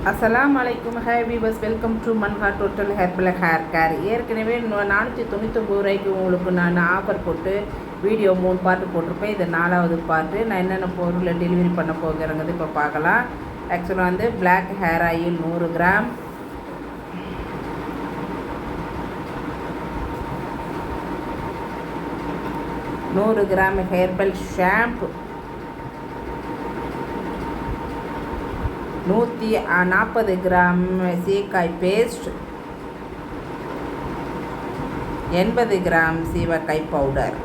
அஸ்ஸலாமு அலைக்கும். Hi viewers, welcome to Manha total herbal hair care. ஏற்கனவே 499 ரூபாய்க்கு உங்களுக்கு நான் ஆஃபர் போட்டு வீடியோ 3 பார்ட்டு போட்டிருப்பேன். இது 4வது பார்ட்டு. நான் என்னென்ன பொருளை டெலிவரி பண்ண போகிறேங்கிறது இப்போ பார்க்கலாம். ஆக்சுவலாக வந்து black hair oil 100 gram, herbal shampoo 140 gram, சீக்காய் பேஸ்ட் 80 கிராம், சீவக்காய் பவுடர்.